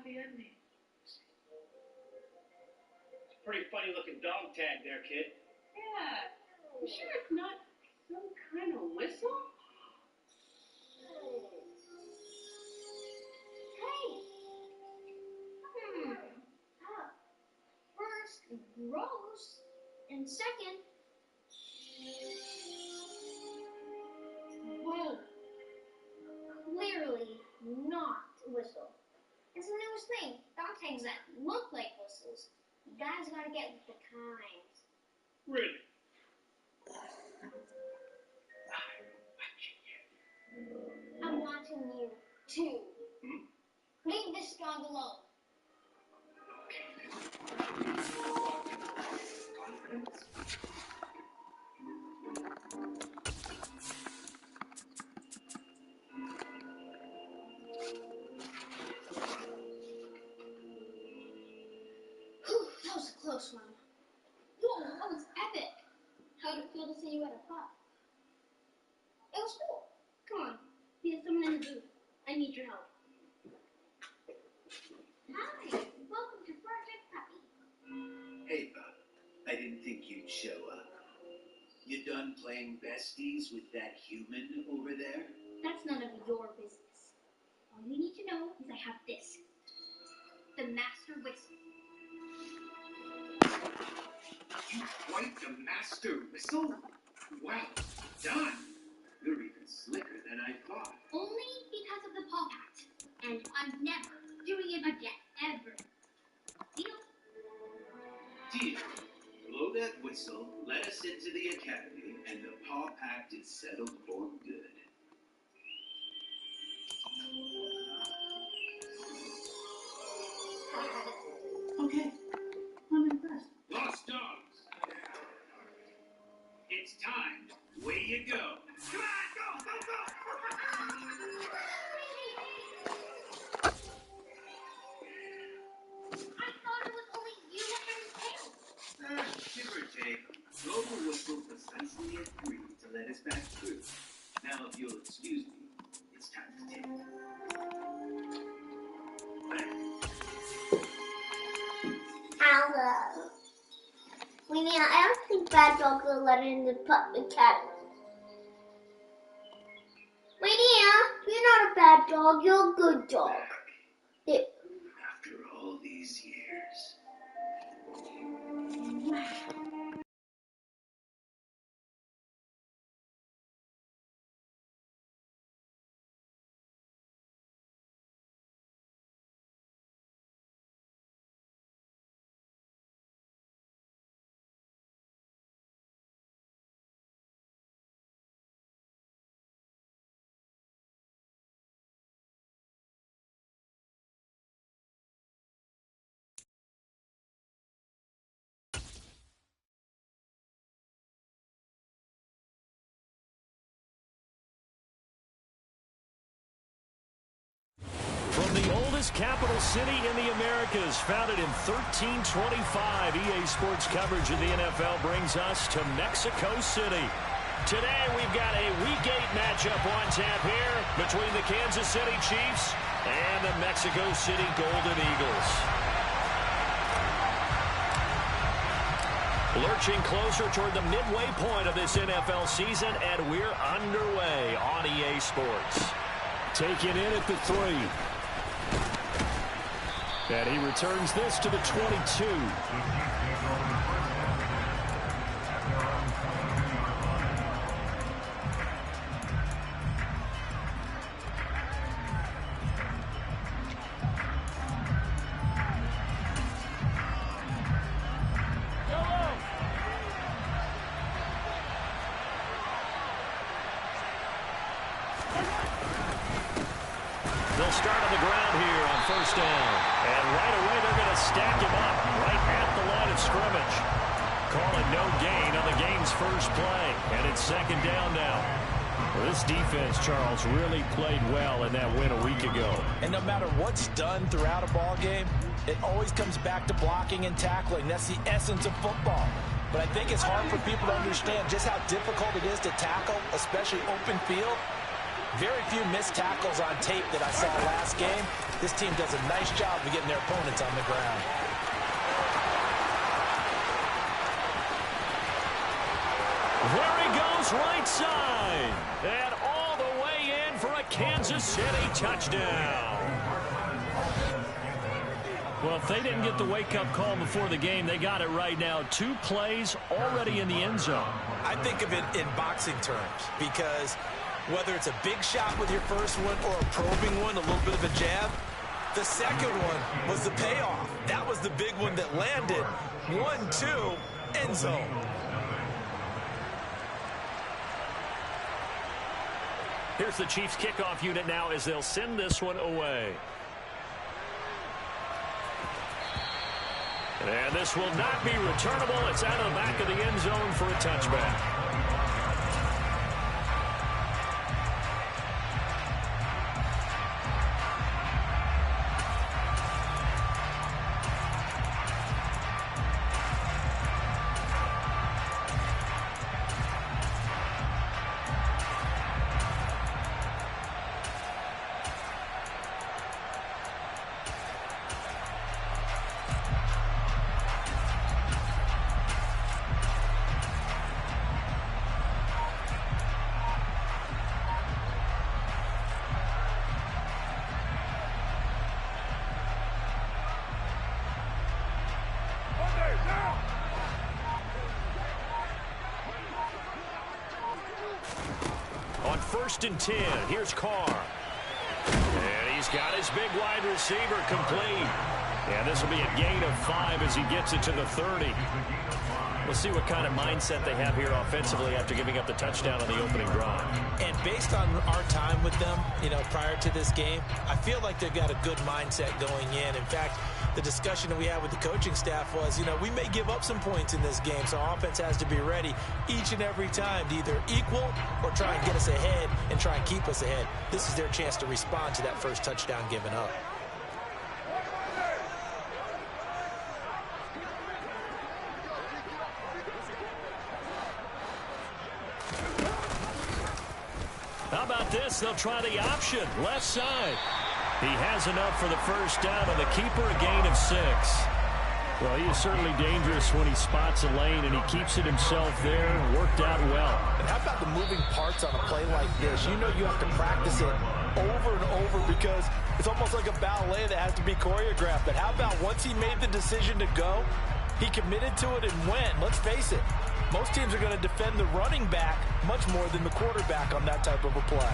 happy ending. It's a pretty funny looking dog tag there, kid. Yeah. You sure it's not some kind of whistle? First, gross, and second, whoa, clearly not a whistle. It's the newest thing, dog tags that look like whistles. You guys gotta get with the times. Really? I'm watching you, too. Leave this dog alone. Whew, that was a close one. Whoa, that was epic. How'd it feel to see you at a pop? It was cool. Come on, we have someone in the booth. I need your help. Hi, welcome to Project Puppy. Hey, Bob. I didn't think you'd show up. You done playing besties with that human over there? That's none of your business. All you need to know is I have this. The Master Whistle. You quite the Master Whistle? Well done. You're even slicker than I thought. Only because of the Paw Pact. And I'm never doing it again. Ever. Deal? Deal. Blow that whistle, let us into the academy, and the Paw Pact is settled for good. Okay, I'm impressed. Lost dogs. It's time. Way you go. Come on, go, go, go. I thought it was only you and him. Give or take, blow the whistle precisely at 3 to let us back through. Now, if you'll excuse me, it's time to take. Hello. Winnie, I don't think Bad Dog will let in the Pup Academy. Winnie, you're not a bad dog, you're a good dog. Yeah. After all these years. From the oldest capital city in the Americas, founded in 1325, EA Sports coverage of the NFL brings us to Mexico City. Today, we've got a Week 8 matchup on tap here between the Kansas City Chiefs and the Mexico City Golden Eagles. Lurching closer toward the midway point of this NFL season, and we're underway on EA Sports. Taking in at the 3. And he returns this to the 22. They'll start on the ground here on first down. And right away, they're going to stack him up right at the line of scrimmage. Calling no gain on the game's first play. And it's second down now. Well, this defense, Charles, really played well in that win a week ago. And no matter what's done throughout a ball game, it always comes back to blocking and tackling. That's the essence of football. But I think it's hard for people to understand just how difficult it is to tackle, especially open field. Very few missed tackles on tape that I saw last game. This team does a nice job of getting their opponents on the ground. There he goes right side. And all the way in for a Kansas City touchdown. Well, if they didn't get the wake-up call before the game, they got it right now. 2 plays already in the end zone. I think of it in boxing terms because whether it's a big shot with your first one or a probing one, a little bit of a jab, the second one was the payoff. That was the big one that landed. 1-2, end zone. Here's the Chiefs kickoff unit now as they'll send this one away. And this will not be returnable. It's out of the back of the end zone for a touchback. On 1st and 10, here's Carr. And he's got his big wide receiver complete. And this will be a gain of 5 as he gets it to the 30. We'll see what kind of mindset they have here offensively after giving up the touchdown on the opening drive. And based on our time with them, prior to this game, I feel like they've got a good mindset going in. In fact, the discussion that we had with the coaching staff was, we may give up some points in this game, so our offense has to be ready each and every time to either equal or try and get us ahead and try and keep us ahead. This is their chance to respond to that first touchdown given up. How about this? They'll try the option. Left side. He has enough for the first down on the keeper, a gain of 6. Well, he is certainly dangerous when he spots a lane, and he keeps it himself there. Worked out well. And how about the moving parts on a play like this? You have to practice it over and over because it's almost like a ballet that has to be choreographed. But how about once he made the decision to go, he committed to it and went. Let's face it. Most teams are going to defend the running back much more than the quarterback on that type of a play.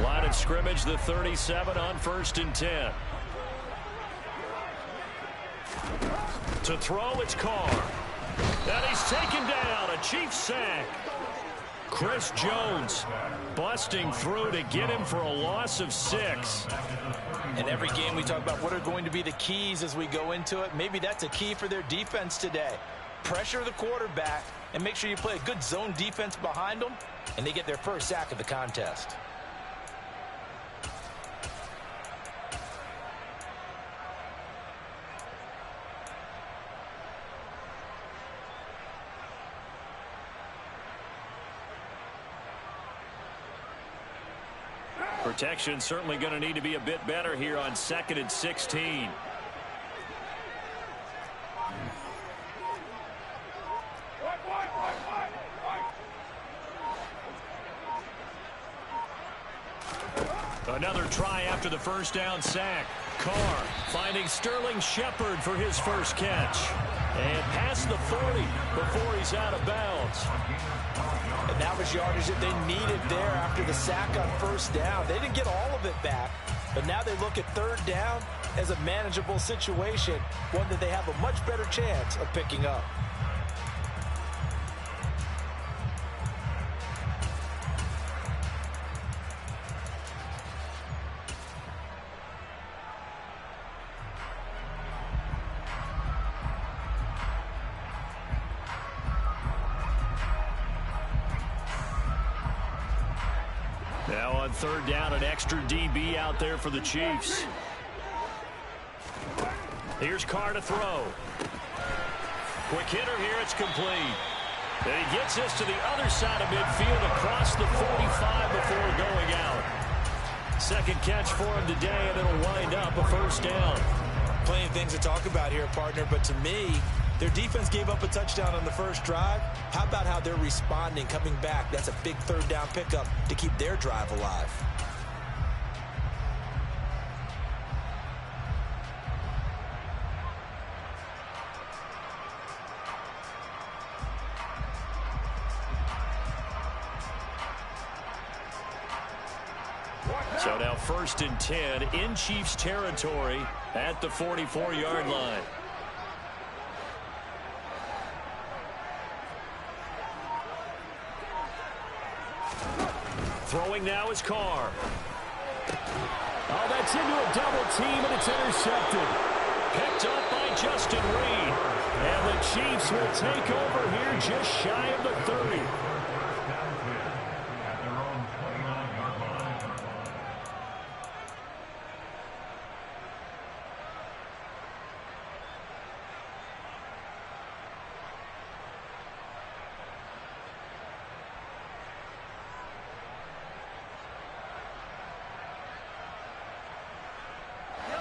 Line of scrimmage, the 37 on 1st and 10. To throw, it's Carr. And he's taken down, a Chiefs sack. Chris Jones busting through to get him for a loss of 6. In every game we talk about what are going to be the keys as we go into it. Maybe that's a key for their defense today. Pressure the quarterback and make sure you play a good zone defense behind them, and they get their first sack of the contest. Protection certainly going to need to be a bit better here on 2nd and 16. Another try after the first down sack. Carr finding Sterling Shepard for his first catch. And past the 40 before he's out of bounds. And that was yardage that they needed there after the sack on first down. They didn't get all of it back, but now they look at 3rd down as a manageable situation, one that they have a much better chance of picking up. Now on 3rd down, an extra DB out there for the Chiefs. Here's Carr to throw. Quick hitter here. It's complete. And he gets this to the other side of midfield across the 45 before going out. Second catch for him today, and it'll wind up a first down. Plenty of things to talk about here, partner, but to me, their defense gave up a touchdown on the first drive. How about how they're responding, coming back? That's a big third down pickup to keep their drive alive. So now 1st and 10 in Chiefs territory at the 44-yard line. Throwing now is Carr. Oh, that's into a double team, and it's intercepted. Picked up by Justin Reed. And the Chiefs will take over here just shy of the 30.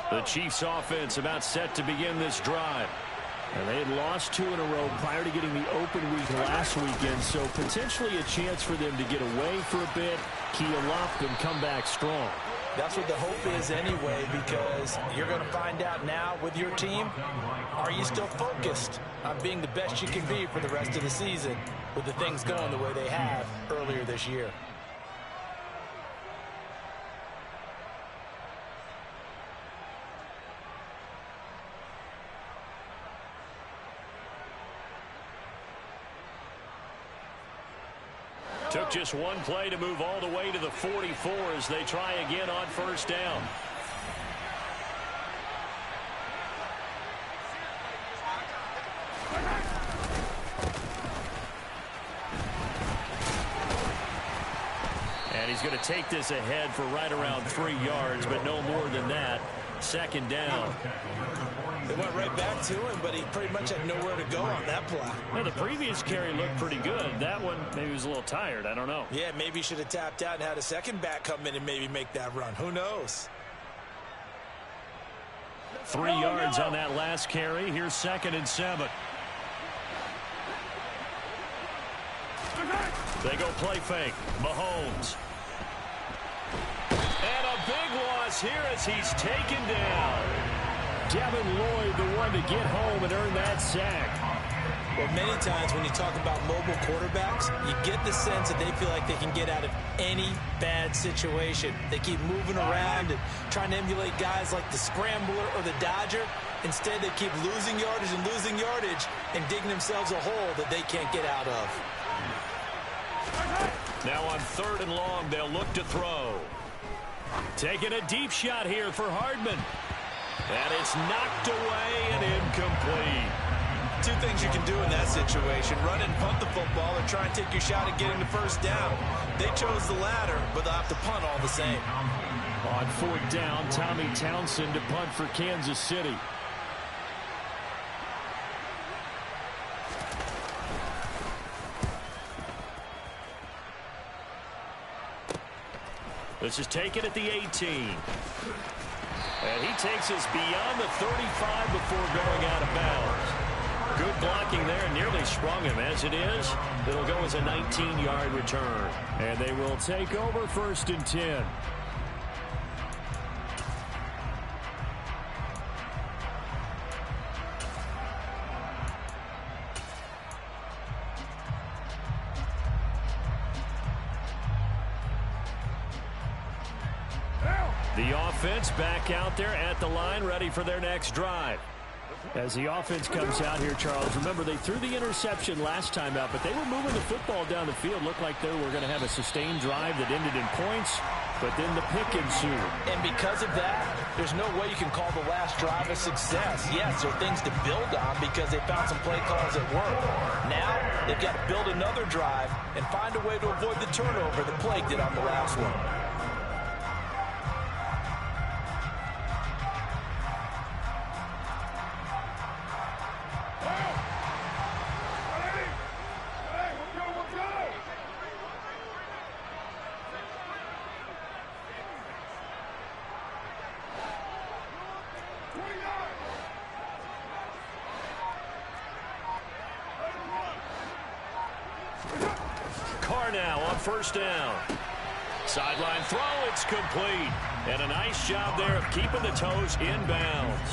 The Chiefs offense about set to begin this drive. And they had lost 2 in a row prior to getting the open week last weekend, so potentially a chance for them to get away for a bit, keel up, and come back strong. That's what the hope is anyway, because you're going to find out now with your team, are you still focused on being the best you can be for the rest of the season with the things going the way they have earlier this year? Took just one play to move all the way to the 44 as they try again on first down. And he's going to take this ahead for right around 3 yards, but no more than that. 2nd down. They went right back to him, but he pretty much had nowhere to go on that play. Well, the previous carry looked pretty good. That one, maybe he was a little tired. I don't know. Yeah, maybe he should have tapped out and had a second back come in and maybe make that run. Who knows? 3 yards on that last carry. Here's 2nd and 7. They go play fake. Mahomes. And a big loss here as he's taken down. Devin Lloyd, the one to get home and earn that sack. Well, many times when you talk about mobile quarterbacks, you get the sense that they feel like they can get out of any bad situation. They keep moving around and trying to emulate guys like the Scrambler or the Dodger. Instead, they keep losing yardage and digging themselves a hole that they can't get out of. Now on 3rd and long, they'll look to throw. Taking a deep shot here for Hardman. And it's knocked away and incomplete. 2 things you can do in that situation: run and punt the football, or try and take your shot at getting the first down. They chose the latter, but they'll have to punt all the same. On 4th down, Tommy Townsend to punt for Kansas City. This is taken at the 18. And he takes us beyond the 35 before going out of bounds. Good blocking there, nearly sprung him. As it is, it'll go as a 19-yard return. And they will take over 1st and 10. The offense back out there at the line, ready for their next drive. As the offense comes out here, Charles, remember they threw the interception last time out, but they were moving the football down the field. Looked like they were going to have a sustained drive that ended in points, but then the pick ensued. And because of that, there's no way you can call the last drive a success. Yes, there are things to build on because they found some play calls that work. Now, they've got to build another drive and find a way to avoid the turnover that plagued it on the last one. first down. Sideline throw, it's complete. And a nice job there of keeping the toes in bounds.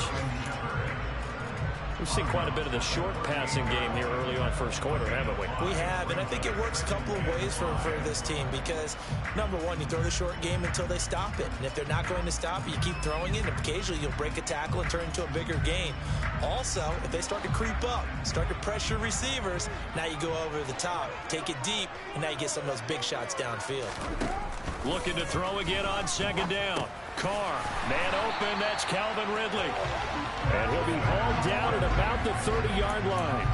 We've seen quite a bit of the short passing game here early on first quarter, haven't we? We have, and I think it works a couple of ways for this team because, number one, you throw the short game until they stop it. And if they're not going to stop it, you keep throwing it, and occasionally you'll break a tackle and turn it into a bigger gain. Also, if they start to creep up, start to pressure receivers, now you go over the top, take it deep, and now you get some of those big shots downfield. Looking to throw again on second down. Carr, man open, that's Calvin Ridley. And he'll be hauled down at about the 30-yard line.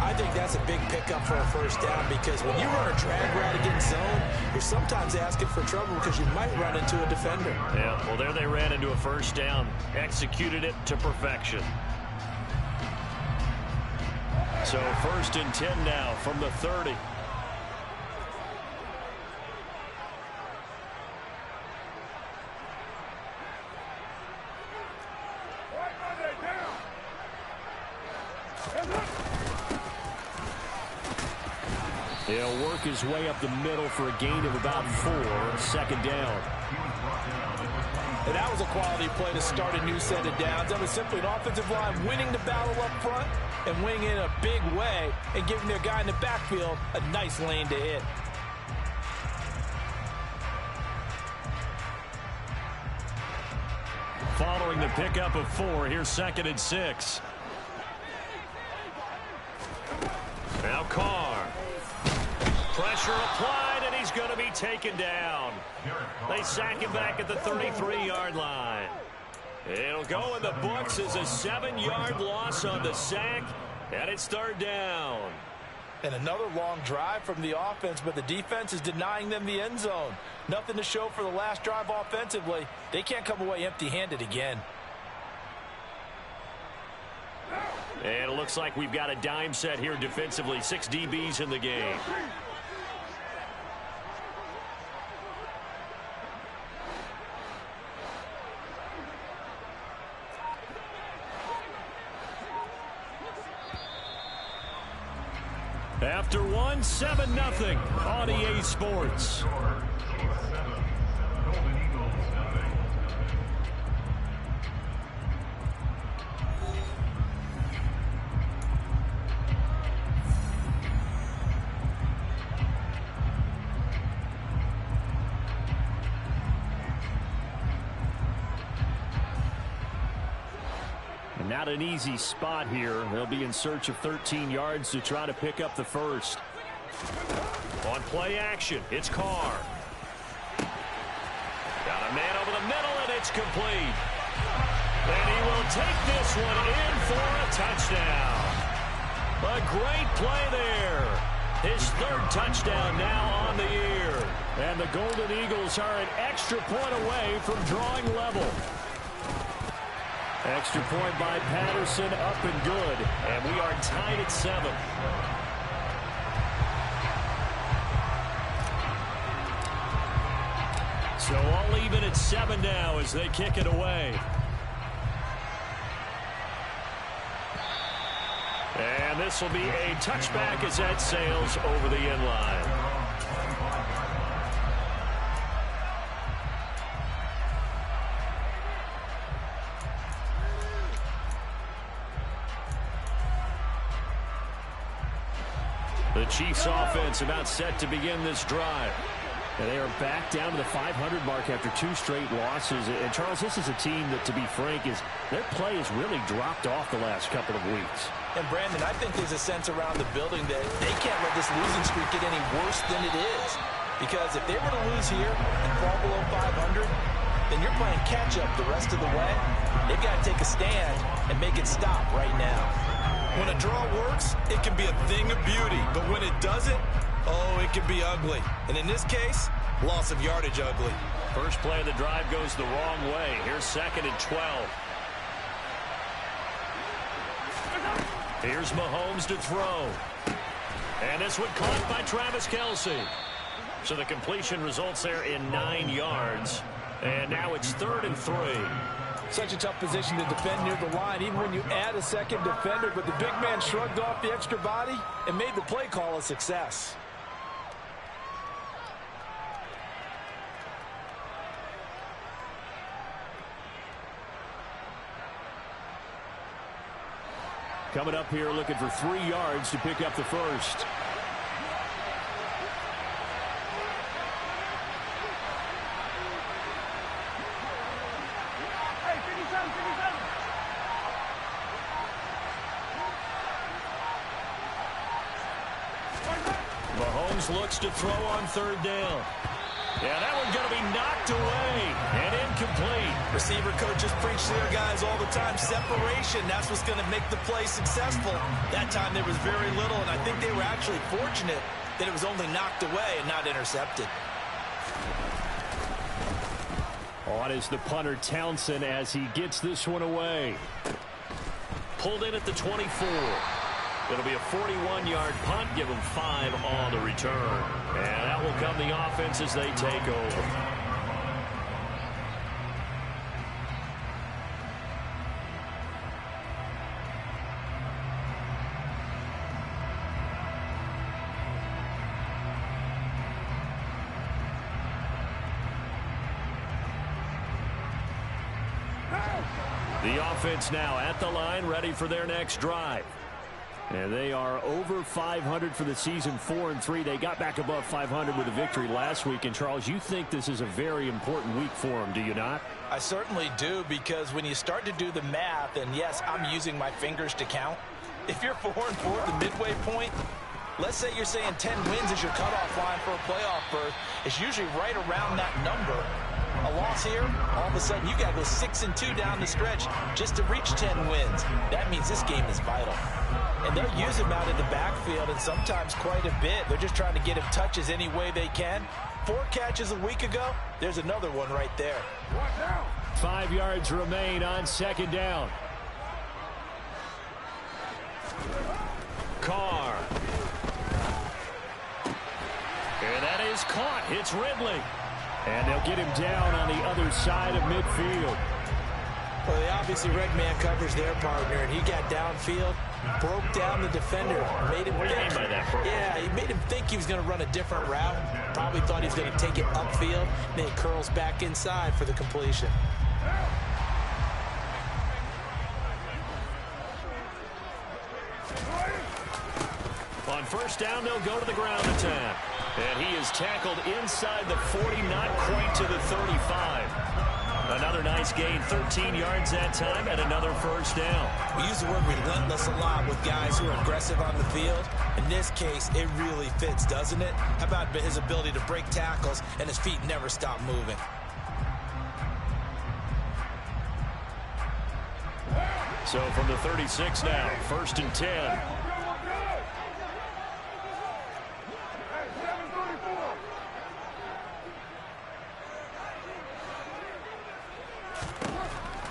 I think that's a big pickup for a first down because when you run a drag route against zone, you're sometimes asking for trouble because you might run into a defender. Yeah, well, there they ran into a first down. Executed it to perfection. So 1st and 10 now from the 30. He'll work his way up the middle for a gain of about 4, second down. And that was a quality play to start a new set of downs. That was simply an offensive line winning the battle up front and winning in a big way and giving their guy in the backfield a nice lane to hit. Following the pickup of 4, here's 2nd and 6. Now Carr. Pressure applied, and he's going to be taken down. They sack him back at the 33-yard line. It'll go in the books as a 7-yard loss on the sack, and it's 3rd down. And another long drive from the offense, but the defense is denying them the end zone. Nothing to show for the last drive offensively. They can't come away empty-handed again. And it looks like we've got a dime set here defensively. 6 DBs in the game. After 1, 7-0 on EA Sports. Not an easy spot here. They'll be in search of 13 yards to try to pick up the first. On play action, it's Carr. Got a man over the middle, and it's complete. And he will take this one in for a touchdown. A great play there. His 3rd touchdown now on the year. And the Golden Eagles are an extra point away from drawing level. Extra point by Patterson, up and good. And we are tied at 7. So all even at 7 now as they kick it away. And this will be a touchback as that sails over the end line. The Chiefs offense about set to begin this drive. And they are back down to the 500 mark after 2 straight losses. And, Charles, this is a team that, to be frank, their play has really dropped off the last couple of weeks. And, Brandon, I think there's a sense around the building that they can't let this losing streak get any worse than it is. Because if they were to lose here and fall below 500, then you're playing catch-up the rest of the way. They've got to take a stand and make it stop right now. When a draw works, it can be a thing of beauty. But when it doesn't, oh, it can be ugly. And in this case, loss of yardage ugly. First play of the drive goes the wrong way. Here's 2nd and 12. Here's Mahomes to throw. And this one caught by Travis Kelce. So the completion results there in 9 yards. And now it's 3rd and 3. Such a tough position to defend near the line, even when you add a second defender. But the big man shrugged off the extra body and made the play call a success. Coming up here looking for 3 yards to pick up the first. Mahomes looks to throw on 3rd down. Yeah, that one's going to be knocked away and incomplete. Receiver coaches preach to their guys all the time. Separation, that's what's going to make the play successful. That time there was very little, and I think they were actually fortunate that it was only knocked away and not intercepted. On is the punter Townsend as he gets this one away. Pulled in at the 24. It'll be a 41-yard punt. Give them 5 on the return. And that will come the offense as they take over. The offense now at the line, ready for their next drive. And they are over 500 for the season, 4-3. They got back above 500 with a victory last week. And, Charles, you think this is a very important week for them, do you not? I certainly do, because when you start to do the math, and yes, I'm using my fingers to count. If you're 4-4 at the midway point, let's say you're saying 10 wins is your cutoff line for a playoff berth. It's usually right around that number. A loss here, all of a sudden you got to go 6-2 down the stretch just to reach 10 wins. That means this game is vital. And they'll use him out in the backfield, and sometimes quite a bit. They're just trying to get him touches any way they can. 4 catches a week ago, there's another one right there. 5 yards remain on 2nd down. Carr. And that is caught. It's Ridley. And they'll get him down on the other side of midfield. Well, they obviously read man coverage their partner, and he got downfield, broke down the defender, made him think. Yeah, he made him think he was going to run a different route. Probably thought he was going to take it upfield. Then he curls back inside for the completion. On 1st down, they'll go to the ground attack. And he is tackled inside the 40, not quite to the 35. Another nice gain, 13 yards that time, and another 1st down. We use the word relentless a lot with guys who are aggressive on the field. In this case, it really fits, doesn't it? How about his ability to break tackles and his feet never stop moving? So from the 36 now, 1st and 10.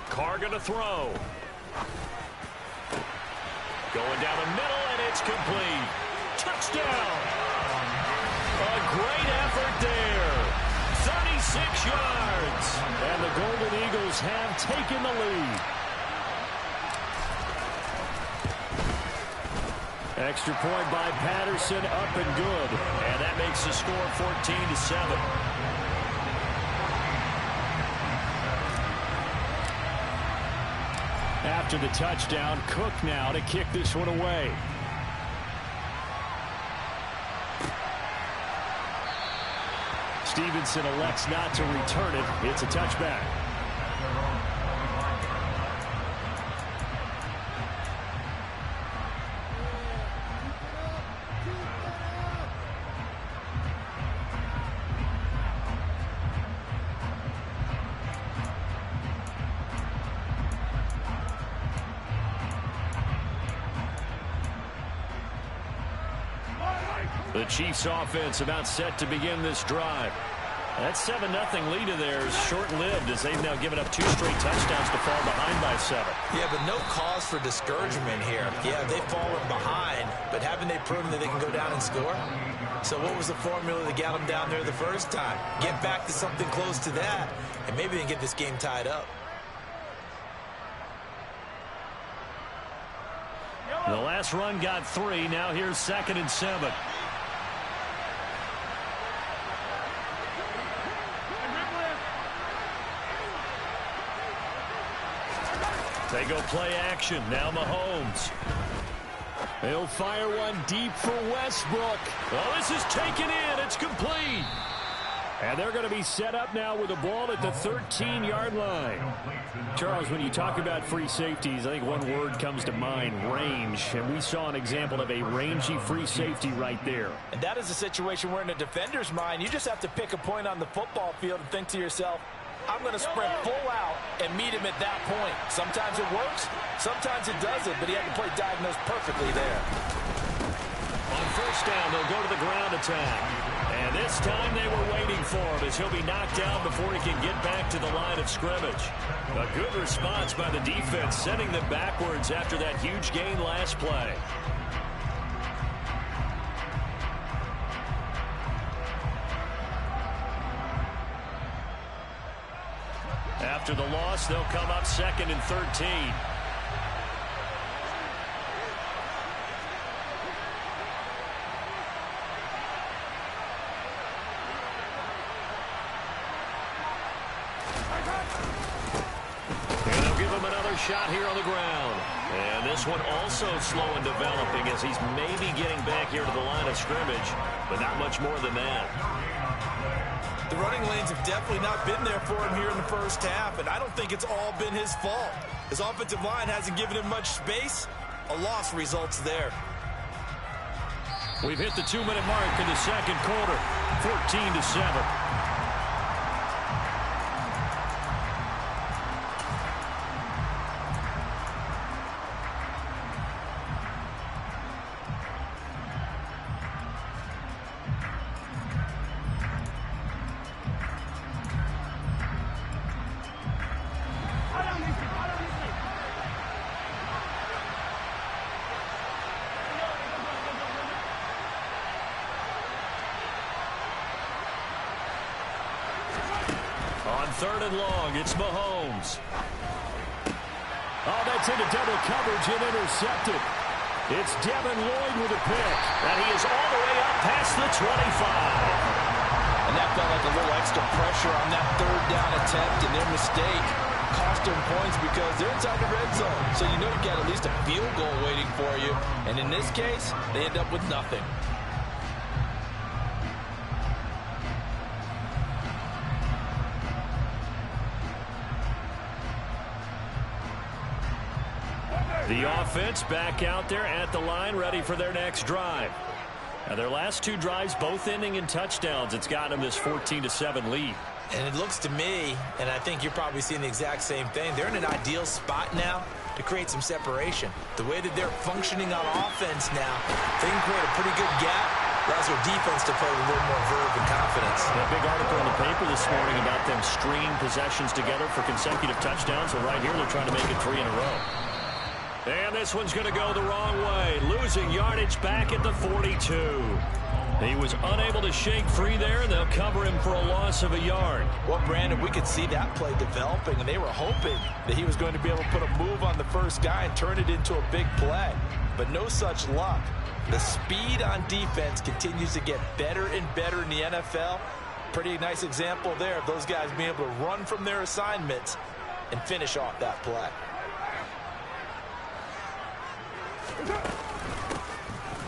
Carr going to throw. Going down the middle, and it's complete. Touchdown. A great effort there. 36 yards. And the Golden Eagles have taken the lead. Extra point by Patterson, up and good. And that makes the score 14-7. After the touchdown, Cook now to kick this one away. Stevenson elects not to return it. It's a touchback. The Chiefs offense about set to begin this drive. That 7-0 lead of theirs short-lived as they've now given up 2 straight touchdowns to fall behind by 7. Yeah, but no cause for discouragement here. Yeah, they've fallen behind, but haven't they proven that they can go down and score? So what was the formula that got them down there the first time? Get back to something close to that, and maybe they can get this game tied up. The last run got 3. Now here's 2nd and 7. They go play action. Now Mahomes. He'll fire one deep for Westbrook. Oh, this is taken in. It's complete. And they're going to be set up now with the ball at the 13-yard line. Charles, when you talk about free safeties, I think one word comes to mind, range. And we saw an example of a rangy free safety right there. And that is a situation where in a defender's mind, you just have to pick a point on the football field and think to yourself, I'm going to sprint full out and meet him at that point. Sometimes it works, sometimes it doesn't, but he had to play diagnosed perfectly there. On first down, they'll go to the ground attack. And this time they were waiting for him as he'll be knocked down before he can get back to the line of scrimmage. A good response by the defense, sending them backwards after that huge gain last play. After the loss, they'll come up 2nd and 13. And they'll give him another shot here on the ground. And this one also slow in developing as he's maybe getting back here to the line of scrimmage, but not much more than that. The running lanes have definitely not been there for him here in the first half, and I don't think it's all been his fault. His offensive line hasn't given him much space. A loss results there. We've hit the 2-minute mark in the second quarter, 14-7. On 3rd and long, it's Mahomes. Oh, that's into double coverage and intercepted. It's Devin Lloyd with a pick. And he is all the way up past the 25. And that felt like a little extra pressure on that 3rd down attempt, and their mistake cost them points because they're inside the red zone. So you know you've got at least a field goal waiting for you. And in this case, they end up with nothing. The offense back out there at the line, ready for their next drive. Now, their last 2 drives, both ending in touchdowns. It's got them this 14-7 lead. And it looks to me, and I think you're probably seeing the exact same thing, they're in an ideal spot now to create some separation. The way that they're functioning on offense now, they can create a pretty good gap. Allows their defense to play with a little more verve and confidence. A big article in the paper this morning about them stringing possessions together for consecutive touchdowns. So right here, they're trying to make it 3 in a row. And this one's going to go the wrong way. Losing yardage back at the 42. He was unable to shake free there. They'll cover him for a loss of a yard. Well, Brandon, we could see that play developing, and they were hoping that he was going to be able to put a move on the first guy and turn it into a big play. But no such luck. The speed on defense continues to get better and better in the NFL. Pretty nice example there of those guys being able to run from their assignments and finish off that play.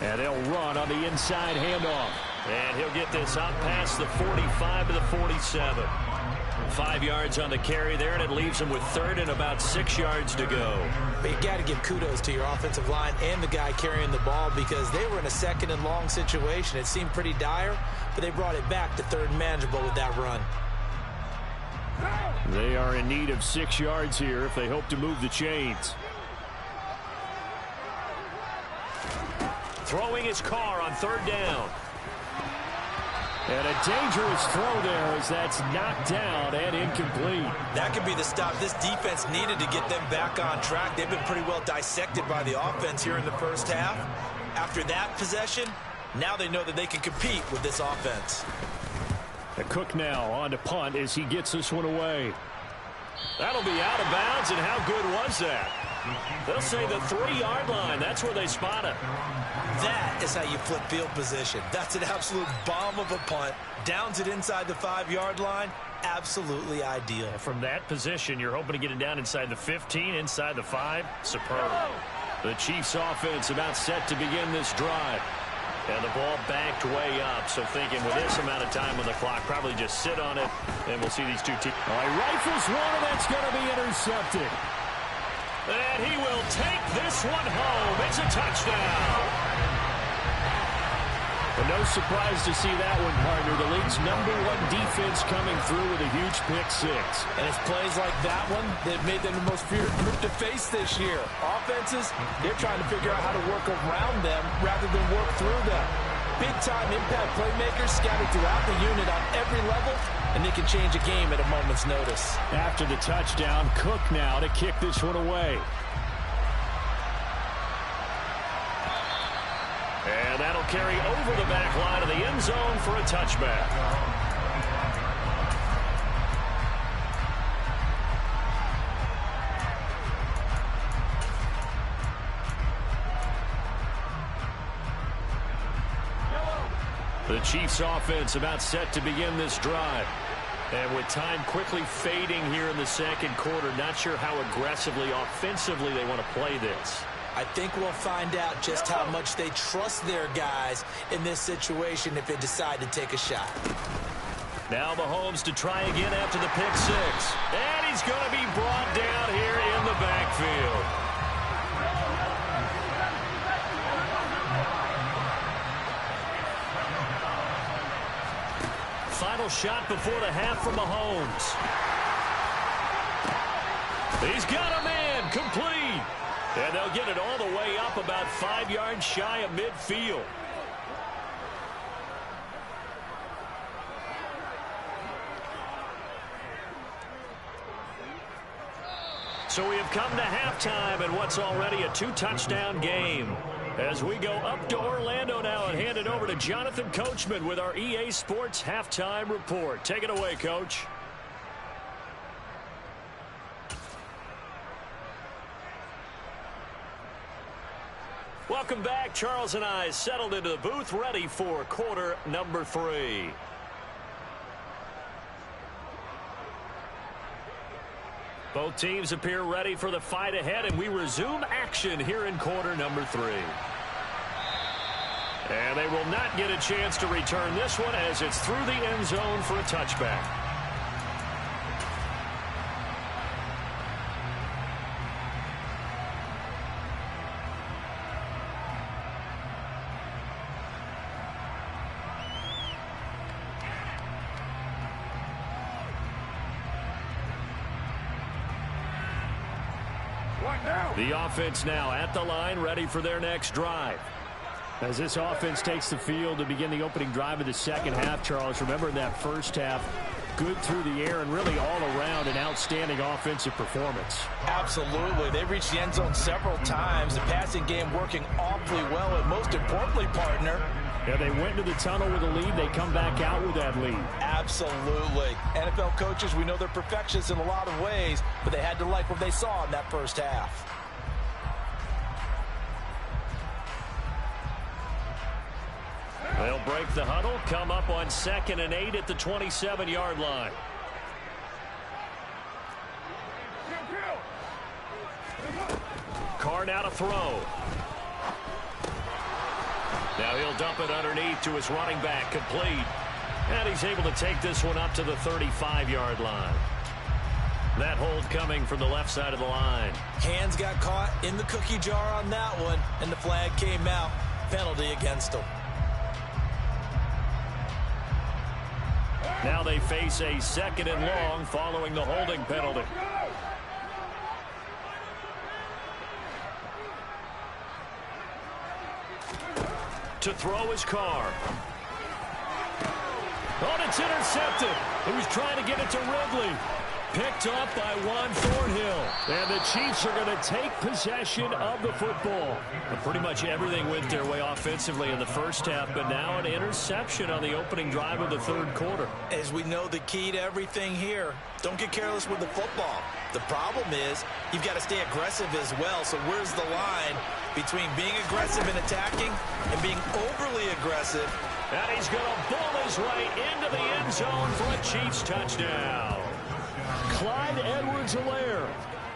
And they'll run on the inside handoff. And he'll get this out past the 45 to the 47. 5 yards on the carry there, and it leaves him with 3rd and about 6 yards to go. But you got to give kudos to your offensive line and the guy carrying the ball because they were in a 2nd and long situation. It seemed pretty dire, but they brought it back to 3rd and manageable with that run. They are in need of 6 yards here if they hope to move the chains. Throwing his car on 3rd down. And a dangerous throw there as that's knocked down and incomplete. That could be the stop this defense needed to get them back on track. They've been pretty well dissected by the offense here in the first half. After that possession, now they know that they can compete with this offense. The Cook now on to punt as he gets this one away. That'll be out of bounds, and how good was that? They'll say the 3-yard line. That's where they spot it. That is how you flip field position. That's an absolute bomb of a punt. Downs it inside the 5-yard line. Absolutely ideal. From that position, you're hoping to get it down inside the 15, inside the 5. Superb. The Chiefs offense about set to begin this drive. And the ball backed way up, so thinking with this amount of time on the clock, probably just sit on it, and we'll see these two teams. All right, rifles one, and that's going to be intercepted. And he will take this one home. It's a touchdown. But no surprise to see that one, partner. The league's #1 defense coming through with a huge pick-6. And it's plays like that one that made them the most feared group to face this year. Offenses, they're trying to figure out how to work around them rather than work through them. Big-time impact playmakers scattered throughout the unit on every level, and they can change a game at a moment's notice. After the touchdown, Cook now to kick this one away. And that'll carry over the back line of the end zone for a touchback. The Chiefs offense about set to begin this drive. And with time quickly fading here in the second quarter, not sure how aggressively, offensively they want to play this. I think we'll find out just how much they trust their guys in this situation if they decide to take a shot. Now Mahomes to try again after the pick-6. And he's going to be brought down here in the backfield. Final shot before the half from Mahomes. He's got a man, complete. And they'll get it all the way up about 5 yards shy of midfield. So we have come to halftime in what's already a 2-touchdown game. As we go up to Orlando now and hand it over to Jonathan Coachman with our EA Sports Halftime Report. Take it away, Coach. Welcome back. Charles and I settled into the booth, ready for quarter number 3. Both teams appear ready for the fight ahead, and we resume action here in quarter number 3. And they will not get a chance to return this one as it's through the end zone for a touchback. The offense now at the line, ready for their next drive. As this offense takes the field to begin the opening drive of the second half, Charles, remember in that first half, good through the air and really all around an outstanding offensive performance. Absolutely. They've reached the end zone several times. The passing game working awfully well, and most importantly, partner, yeah, they went to the tunnel with a lead. They come back out with that lead. Absolutely. NFL coaches, we know they're perfectionists in a lot of ways, but they had to like what they saw in that first half. They'll break the huddle, come up on 2nd and 8 at the 27-yard line. Carr now to throw. Now he'll dump it underneath to his running back, complete. And he's able to take this one up to the 35-yard line. That hold coming from the left side of the line. Hands got caught in the cookie jar on that one, and the flag came out. Penalty against him. Now they face a 2nd and long following the holding penalty. To throw his Carr. Oh, it's intercepted. He was trying to get it to Ridley. Picked up by Juan Thornhill. And the Chiefs are going to take possession of the football. But pretty much everything went their way offensively in the first half, but now an interception on the opening drive of the third quarter. As we know, the key to everything here, don't get careless with the football. The problem is you've got to stay aggressive as well. So where's the line between being aggressive and attacking and being overly aggressive? And he's going to bull his way into the end zone for a Chiefs touchdown. Clyde Edwards-Helaire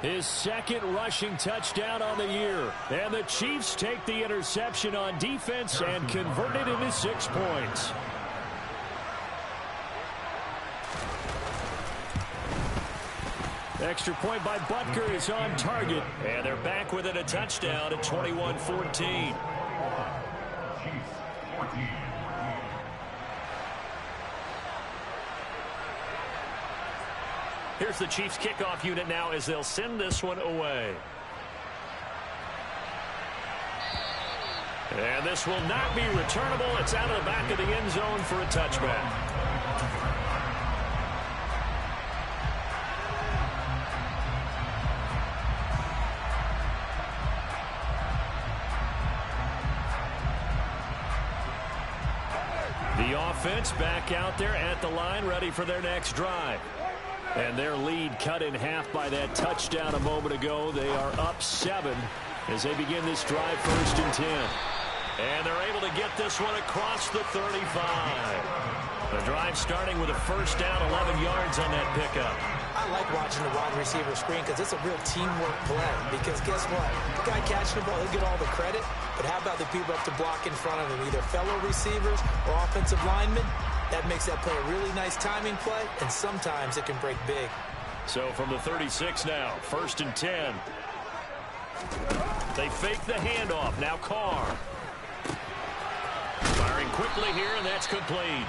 His second rushing touchdown on the year. And the Chiefs take the interception on defense and convert it into 6 points. Extra point by Butker is on target. And they're back within a touchdown at 21-14. Here's the Chiefs kickoff unit now as they'll send this one away. And this will not be returnable. It's out of the back of the end zone for a touchback. The offense back out there at the line, ready for their next drive. And their lead cut in half by that touchdown a moment ago. They are up 7 as they begin this drive, 1st and 10. And they're able to get this one across the 35. The drive starting with a 1st down, 11 yards on that pickup. I like watching the wide receiver screen because it's a real teamwork play. Because guess what? The guy catching the ball, he'll get all the credit. But how about the people up to block in front of him, either fellow receivers or offensive linemen? That makes that play a really nice timing play, and sometimes it can break big. So from the 36 now, 1st and 10. They fake the handoff. Now Carr. Firing quickly here, and that's complete.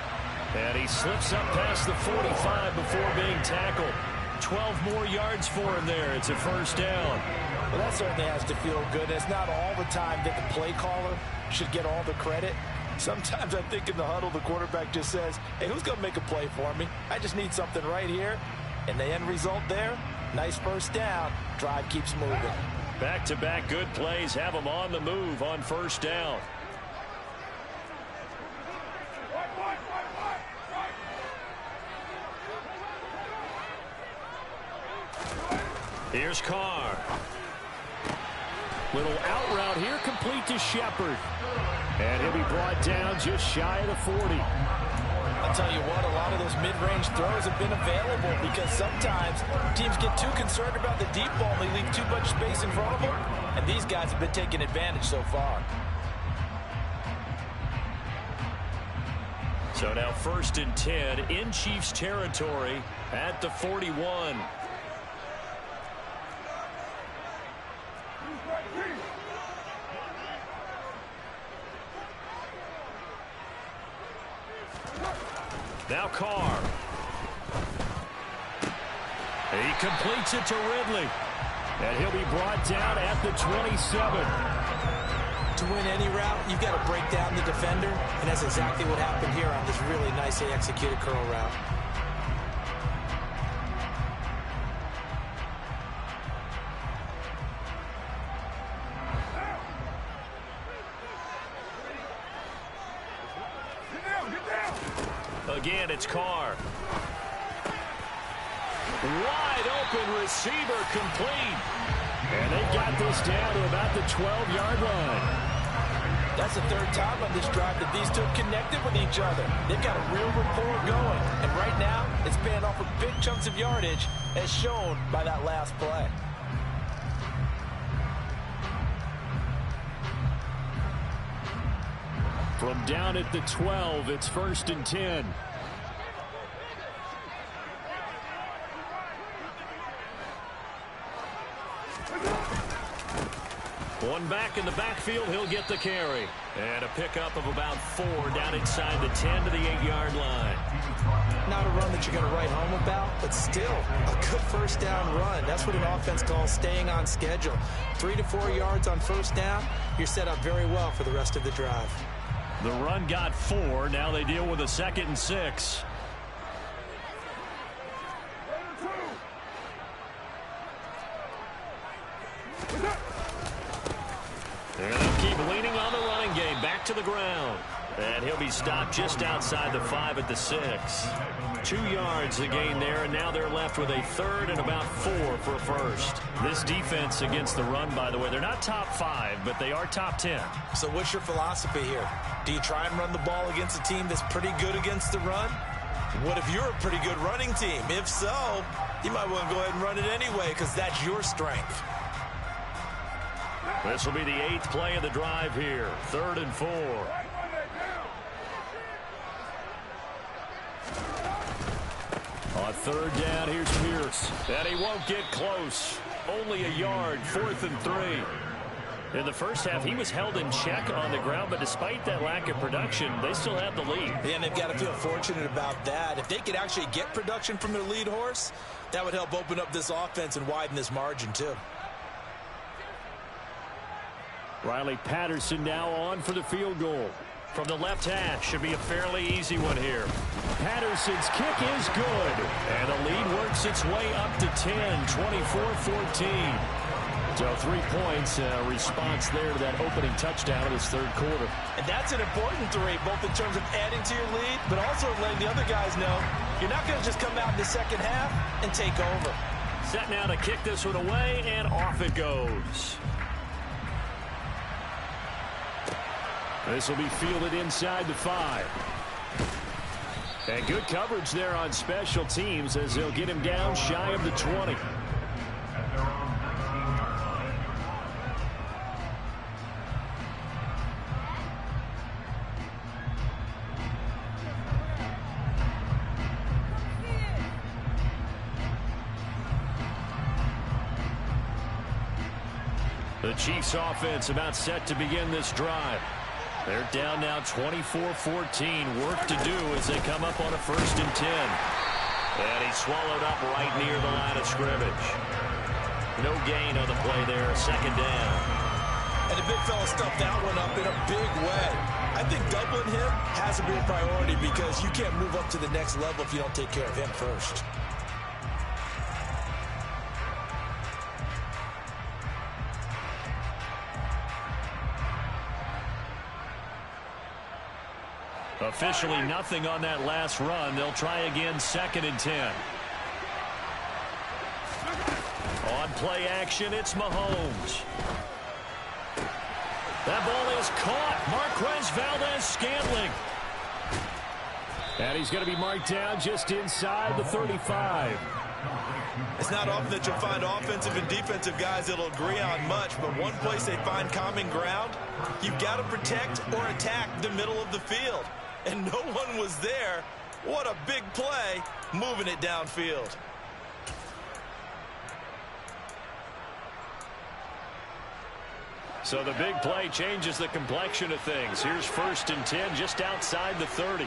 And he slips up past the 45 before being tackled. 12 more yards for him there. It's a 1st down. Well, that certainly has to feel good. It's not all the time that the play caller should get all the credit. Sometimes I think in the huddle, the quarterback just says, hey, who's going to make a play for me? I just need something right here. And the end result there, nice 1st down. Drive keeps moving. Back-to-back good plays have them on the move on 1st down. Here's Carr. Little out route here, complete to Shepard. And he'll be brought down just shy of the 40. I'll tell you what, a lot of those mid-range throws have been available because sometimes teams get too concerned about the deep ball and they leave too much space in front of them. And these guys have been taking advantage so far. So now 1st and 10 in Chiefs territory at the 41. Now Carr. He completes it to Ridley. And he'll be brought down at the 27. To win any route, you've got to break down the defender. And that's exactly what happened here on this really nicely executed curl route. Again, it's Carr. Wide open receiver complete. And they got this down to about the 12-yard line. That's the 3rd time on this drive that these two have connected with each other. They've got a real rapport going. And right now, it's paying off with big chunks of yardage as shown by that last play. From down at the 12, it's 1st and 10. One back in the backfield, he'll get the carry. And a pickup of about 4 down inside the 10 to the 8-yard line. Not a run that you're going to write home about, but still a good 1st down run. That's what an offense calls staying on schedule. 3 to 4 yards on 1st down, you're set up very well for the rest of the drive. The run got 4. Now they deal with a 2nd and 6. And they'll keep leaning on the running game. Back to the ground. And he'll be stopped just outside the 5 at the 6. 2 yards the gain there, and now they're left with a 3rd and about 4 for a 1st. This defense against the run, by the way, they're not top 5, but they are top 10. So what's your philosophy here? Do you try and run the ball against a team that's pretty good against the run? What if you're a pretty good running team? If so, you might want to go ahead and run it anyway because that's your strength. This will be the 8th play of the drive here. 3rd and 4. On 3rd down, here's Pierce. And he won't get close. Only a yard. 4th and 3. In the first half, he was held in check on the ground, but despite that lack of production, they still have the lead. Yeah, and they've got to feel fortunate about that. If they could actually get production from their lead horse, that would help open up this offense and widen this margin, too. Riley Patterson now on for the field goal. From the left hash, should be a fairly easy one here. Patterson's kick is good. And the lead works its way up to 10, 24-14. So 3 points, response there to that opening touchdown in this 3rd quarter. And that's an important 3, both in terms of adding to your lead, but also letting the other guys know you're not going to just come out in the second half and take over. Set now to kick this one away, and off it goes. This will be fielded inside the 5. And good coverage there on special teams as they'll get him down shy of the 20. The Chiefs offense about set to begin this drive. They're down now 24-14. Work to do as they come up on a 1st and 10. And he's swallowed up right near the line of scrimmage. No gain on the play there. 2nd down. And the big fella stuffed that one up in a big way. I think doubling him has to be a priority because you can't move up to the next level if you don't take care of him first. Officially nothing on that last run. They'll try again 2nd and 10. On play action, it's Mahomes. That ball is caught. Marquez Valdes-Scantling. And he's going to be marked down just inside the 35. It's not often that you'll find offensive and defensive guys that'll agree on much, but one place they find common ground, you've got to protect or attack the middle of the field. And no one was there. What a big play, moving it downfield. So the big play changes the complexion of things. Here's 1st and 10 just outside the 30.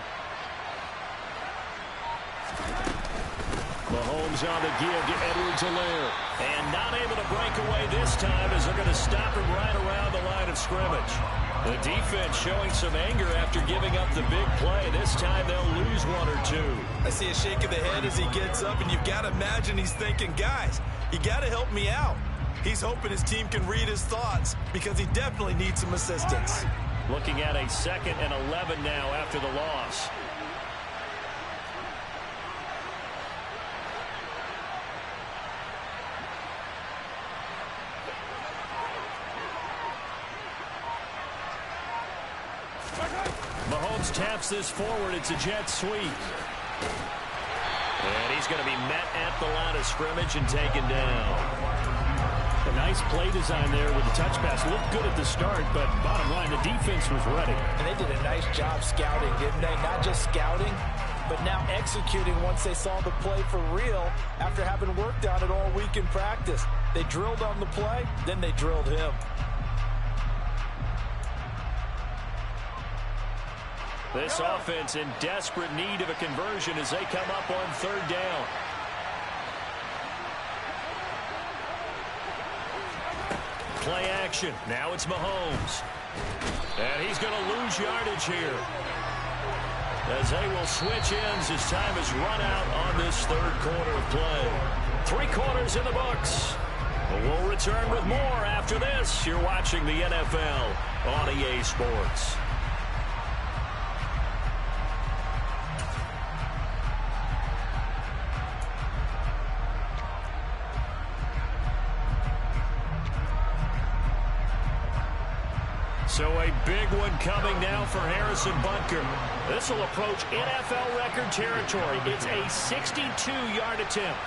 Mahomes on the give to Edwards-Helaire. And not able to break away this time as they're going to stop him right around the line of scrimmage. The defense showing some anger after giving up the big play. This time they'll lose 1 or 2. I see a shake of the head as he gets up, and you've got to imagine he's thinking, guys, you got to help me out. He's hoping his team can read his thoughts because he definitely needs some assistance. Looking at a 2nd and 11 now after the loss. Mahomes taps this forward. It's a jet sweep. And he's going to be met at the line of scrimmage and taken down. A nice play design there with the touch pass. Looked good at the start, but bottom line, the defense was ready. And they did a nice job scouting, didn't they? Not just scouting, but now executing once they saw the play for real after having worked on it all week in practice. They drilled on the play, then they drilled him. This offense in desperate need of a conversion as they come up on 3rd down. Play action. Now it's Mahomes. And he's going to lose yardage here. As they will switch ends as time has run out on this 3rd quarter of play. 3 quarters in the books. We'll return with more after this. You're watching the NFL on EA Sports. So a big one coming now for Harrison Butker. This will approach NFL record territory. It's a 62-yard attempt.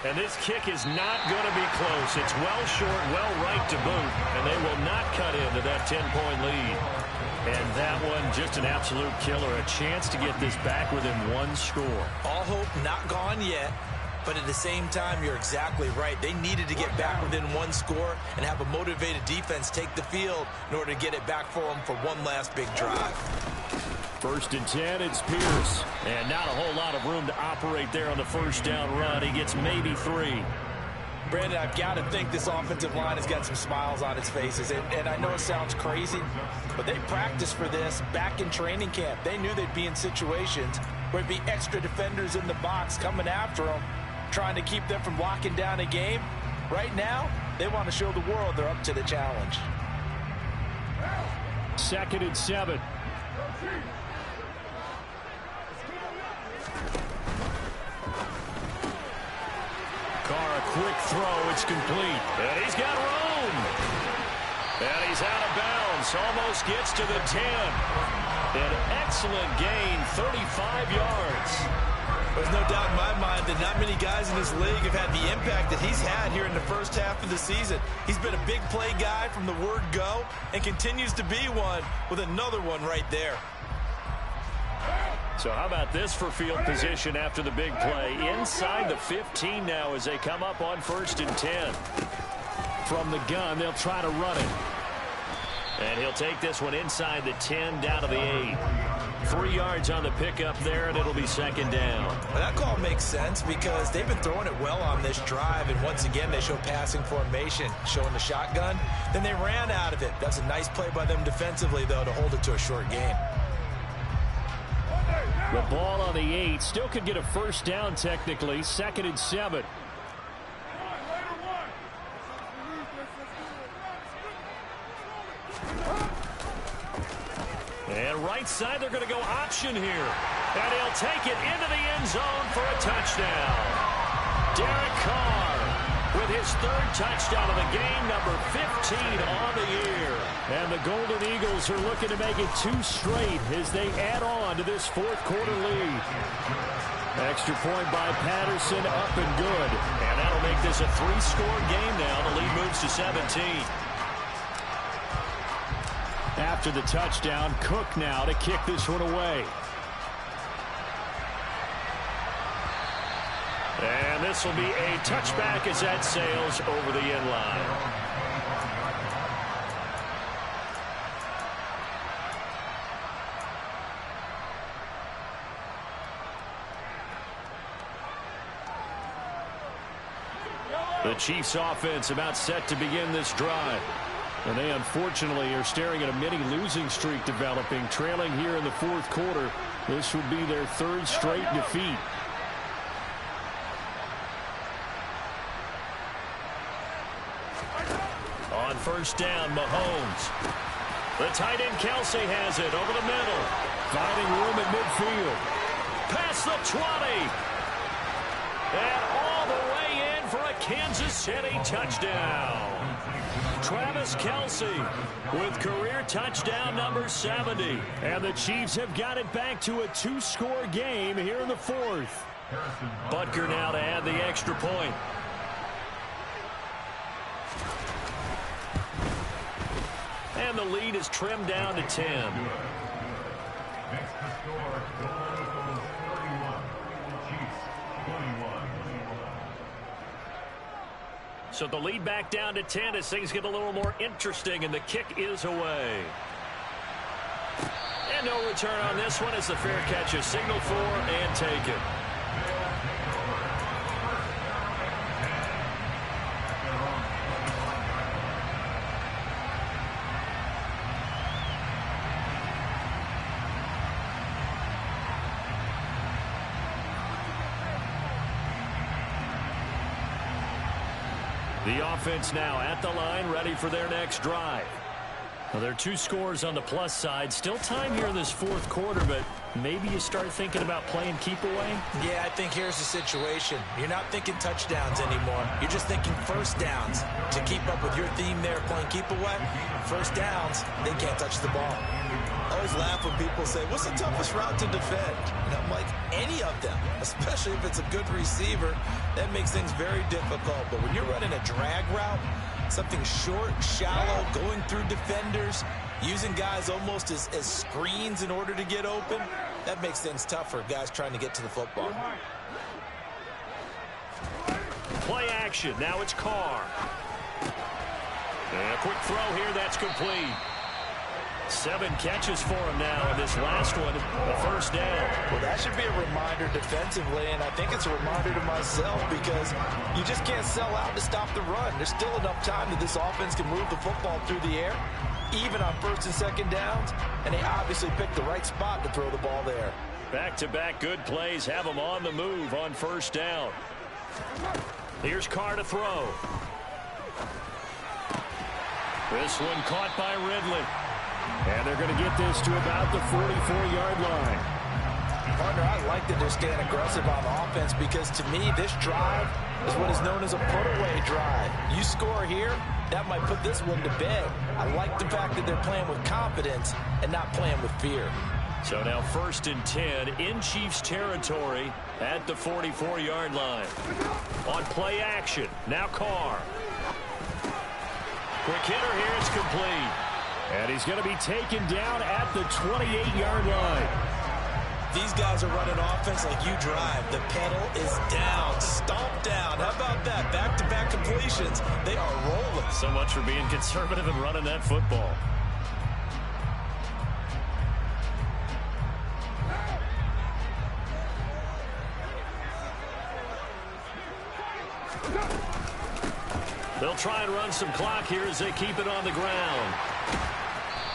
And this kick is not going to be close. It's well short, well right to boot, and they will not cut into that 10-point lead. And that one, just an absolute killer. A chance to get this back within one score. All hope not gone yet. But at the same time, you're exactly right. They needed to get back within one score and have a motivated defense take the field in order to get it back for them for one last big drive. 1st and 10, it's Pierce. And not a whole lot of room to operate there on the first down run. He gets maybe 3. Brandon, I've got to think this offensive line has got some smiles on its faces. And I know it sounds crazy, but they practiced for this back in training camp. They knew they'd be in situations where there'd be extra defenders in the box coming after them, trying to keep them from locking down a game. Right now, they want to show the world they're up to the challenge. 2nd and 7. Carr, a quick throw. It's complete. And he's got room. And he's out of bounds. Almost gets to the 10. An excellent gain, 35 yards. There's no doubt in my mind that not many guys in this league have had the impact that he's had here in the first half of the season. He's been a big play guy from the word go and continues to be one with another one right there. So how about this for field position after the big play? Inside the 15 now as they come up on 1st and 10. From the gun, they'll try to run it. And he'll take this one inside the 10 down to the 8. 3 yards on the pickup there, and it'll be 2nd down. Well, that call makes sense because they've been throwing it well on this drive, and once again they show passing formation, showing the shotgun. Then they ran out of it. That's a nice play by them defensively, though, to hold it to a short gain. The ball on the 8 still could get a 1st down technically. 2nd and 7. And right side, they're going to go option here. And he'll take it into the end zone for a touchdown. Derek Carr with his 3rd touchdown of the game, number 15 on the year. And the Golden Eagles are looking to make it 2 straight as they add on to this 4th quarter lead. Extra point by Patterson, up and good. And that'll make this a 3-score game now. The lead moves to 17. After the touchdown, Cook now to kick this one away. And this will be a touchback as that sails over the end line. The Chiefs offense about set to begin this drive. And they unfortunately are staring at a mini losing streak developing, trailing here in the 4th quarter. This would be their 3rd straight defeat. On 1st down, Mahomes. The tight end Kelsey has it over the middle. Finding room at midfield. Past the 20. And all the way in for a Kansas City touchdown. Travis Kelsey with career touchdown number 70. And the Chiefs have got it back to a 2-score game here in the 4th. Butker now to add the extra point. And the lead is trimmed down to 10. Next to score, Golden Eagles 31, Chiefs 21. So the lead back down to 10 as things get a little more interesting, and the kick is away. And no return on this one as the fair catch is signaled for and taken. The offense now at the line, ready for their next drive. Well, there are two scores on the plus side. Still time here in this fourth quarter, but maybe you start thinking about playing keep away? Yeah, I think here's the situation. You're not thinking touchdowns anymore. You're just thinking first downs. To keep up with your theme there, playing keep away, first downs, they can't touch the ball. I always laugh when people say, what's the toughest route to defend? And I'm like, any of them, especially if it's a good receiver. That makes things very difficult. But when you're running a drag route, something short, shallow, going through defenders, using guys almost as screens in order to get open, that makes things tough for guys trying to get to the football. Play action. Now it's Carr. And a quick throw here. That's complete. 7 catches for him now, and this last one, a first down. Well, that should be a reminder defensively, and I think it's a reminder to myself because you just can't sell out to stop the run. There's still enough time that this offense can move the football through the air, even on first and second downs, and they obviously picked the right spot to throw the ball there. Back-to-back good plays have them on the move on first down. Here's Carr to throw. This one caught by Ridley. And they're going to get this to about the 44-yard line. Partner, I like that they're staying aggressive on offense because to me, this drive is what is known as a put-away drive. You score here, that might put this one to bed. I like the fact that they're playing with confidence and not playing with fear. So now 1st and 10 in Chiefs territory at the 44-yard line. On play action, now Carr. Quick hitter here, it's complete. And he's going to be taken down at the 28-yard line. These guys are running offense like you drive. The pedal is down, stomp down. How about that? Back-to-back completions. They are rolling. So much for being conservative and running that football. They'll try and run some clock here as they keep it on the ground.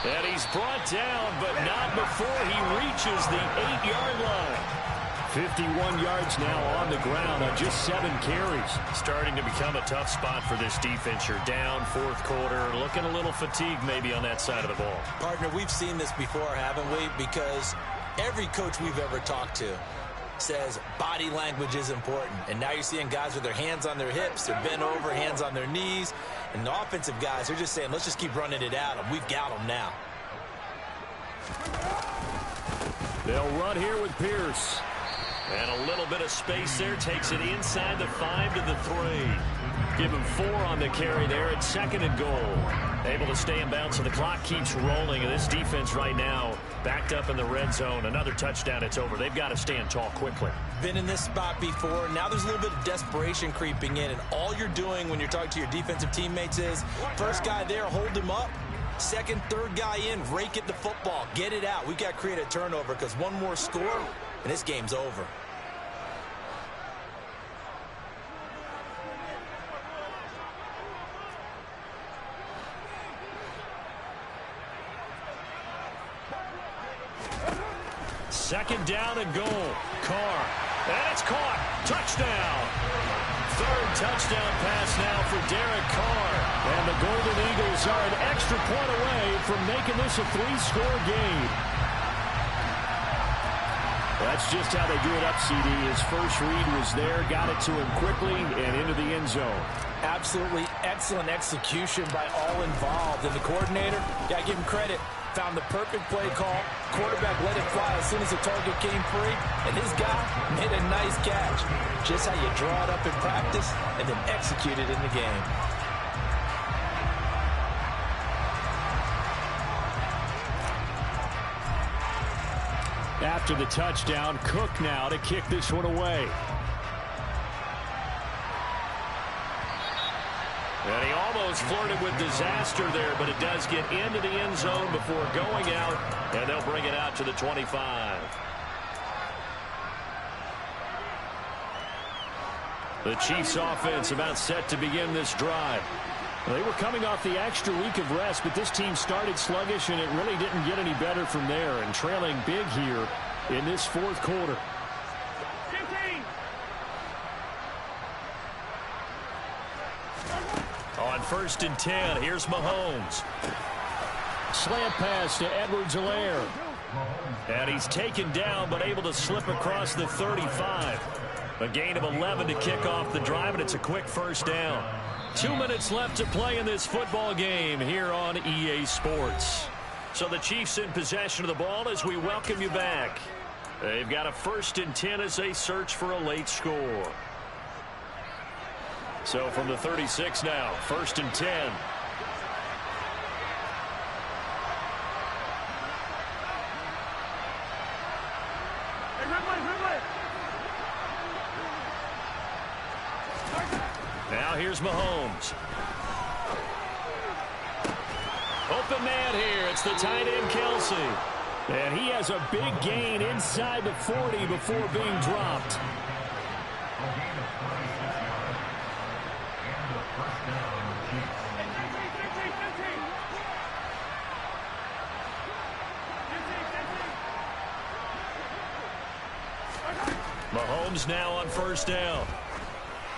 And he's brought down, but not before he reaches the 8-yard line. 51 yards now on the ground on just 7 carries. Starting to become a tough spot for this defense. You're down fourth quarter, looking a little fatigued maybe on that side of the ball. Partner, we've seen this before, haven't we? Because every coach we've ever talked to says body language is important. And now you're seeing guys with their hands on their hips, they're bent over, hands on their knees. And the offensive guys, they're just saying, let's just keep running it at them. We've got them now. They'll run here with Pierce. And a little bit of space there. Takes it inside the 5 to the 3. Give him 4 on the carry there at 2nd and goal. Able to stay in bounds, so the clock keeps rolling. And this defense right now backed up in the red zone. Another touchdown, it's over. They've got to stand tall quickly. Been in this spot before. Now there's a little bit of desperation creeping in. And all you're doing when you're talking to your defensive teammates is, first guy there, hold him up. Second, third guy in, rake it the football. Get it out. We've got to create a turnover because one more score, and this game's over. Second down and goal. Carr. And it's caught. Touchdown. 3rd touchdown pass now for Derek Carr. And the Golden Eagles are an extra point away from making this a 3-score game. That's just how they drew it up, CD. His first read was there, got it to him quickly, and into the end zone. Absolutely excellent execution by all involved. And the coordinator, gotta give him credit, found the perfect play call. Quarterback let it fly as soon as the target came free, and his guy made a nice catch. Just how you draw it up in practice and then execute it in the game. After the touchdown, Cook now to kick this one away. And he almost flirted with disaster there, but it does get into the end zone before going out, and they'll bring it out to the 25. The Chiefs offense about set to begin this drive. Well, they were coming off the extra week of rest, but this team started sluggish, and it really didn't get any better from there, and trailing big here in this fourth quarter. 15. On 1st and 10, here's Mahomes. Slant pass to Edwards-Helaire. And he's taken down but able to slip across the 35. A gain of 11 to kick off the drive, and it's a quick first down. 2 minutes left to play in this football game here on EA Sports. So the Chiefs in possession of the ball as we welcome you back. They've got a 1st and 10 as they search for a late score. So from the 36 now, 1st and 10. Now here's Mahomes. Open man here. It's the tight end, Kelsey. And he has a big gain inside the 40 before being dropped. Mahomes now on 1st down.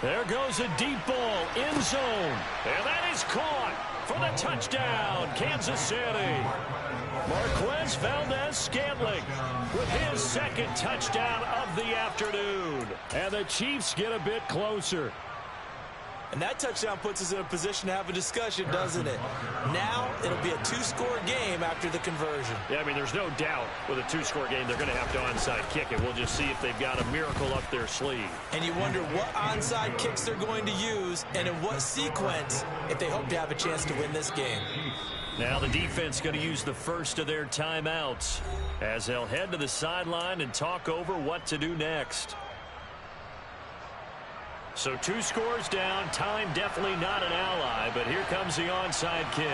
There goes a deep ball, end zone. And that is caught for the touchdown, Kansas City. Marquez Valdez-Scantling with his 2nd touchdown of the afternoon. And the Chiefs get a bit closer. And that touchdown puts us in a position to have a discussion, doesn't it? Now it'll be a 2-score game after the conversion. Yeah, I mean, there's no doubt with a 2-score game they're going to have to onside kick it. We'll just see if they've got a miracle up their sleeve. And you wonder what onside kicks they're going to use and in what sequence if they hope to have a chance to win this game. Now the defense going to use the first of their timeouts as they'll head to the sideline and talk over what to do next. So 2 scores down, time definitely not an ally, but here comes the onside kick.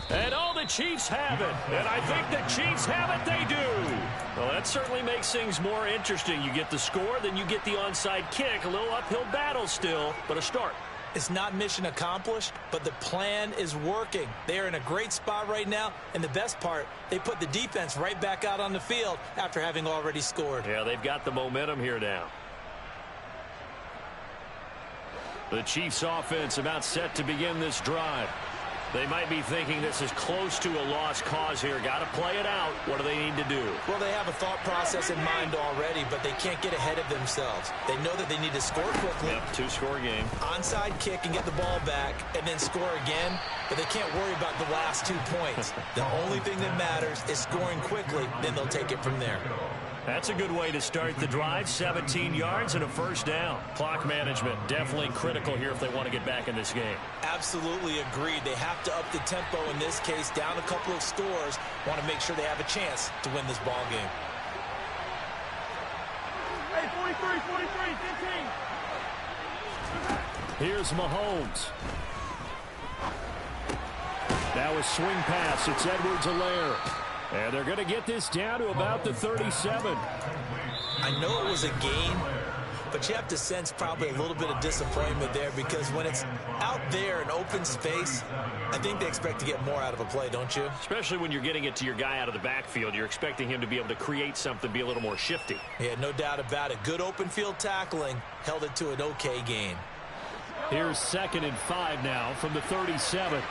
And all the Chiefs have it. And I think the Chiefs have it. They do. Well, that certainly makes things more interesting. You get the score, then you get the onside kick. A little uphill battle still, but a start. It's not mission accomplished, but the plan is working. They are in a great spot right now, and the best part, they put the defense right back out on the field after having already scored. Yeah, they've got the momentum here now. The Chiefs offense about set to begin this drive. They might be thinking this is close to a lost cause here. Got to play it out. What do they need to do? Well, they have a thought process in mind already, but they can't get ahead of themselves. They know that they need to score quickly. Yep, 2-score game. Onside kick and get the ball back and then score again, but they can't worry about the last 2 points. The only thing that matters is scoring quickly, then they'll take it from there. That's a good way to start the drive. 17 yards and a 1st down. Clock management definitely critical here if they want to get back in this game. Absolutely agreed. They have to up the tempo in this case, down a couple of scores. Want to make sure they have a chance to win this ball game. Hey, 43, 15. Here's Mahomes. Now a swing pass. It's Edwards-Helaire. And they're going to get this down to about the 37. I know it was a gain, but you have to sense probably a little bit of disappointment there because when it's out there in open space, I think they expect to get more out of a play, don't you? Especially when you're getting it to your guy out of the backfield. You're expecting him to be able to create something, be a little more shifty. Yeah, no doubt about it. Good open field tackling held it to an okay gain. Here's 2nd and 5 now from the 37.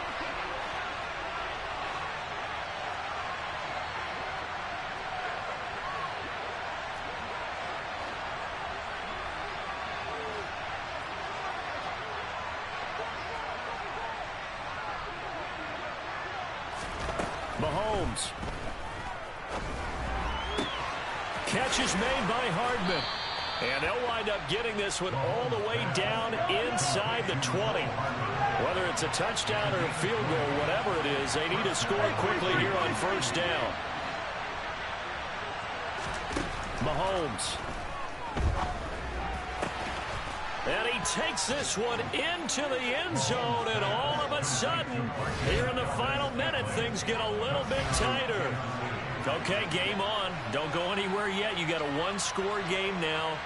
Mahomes. Catch is made by Hardman. And they'll wind up getting this one all the way down inside the 20. Whether it's a touchdown or a field goal, whatever it is, they need to score quickly here on 1st down. Mahomes. And he takes this one into the end zone, and all of a sudden, here in the final minute, things get a little bit tighter. Okay, game on. Don't go anywhere yet. You got a 1-score game now.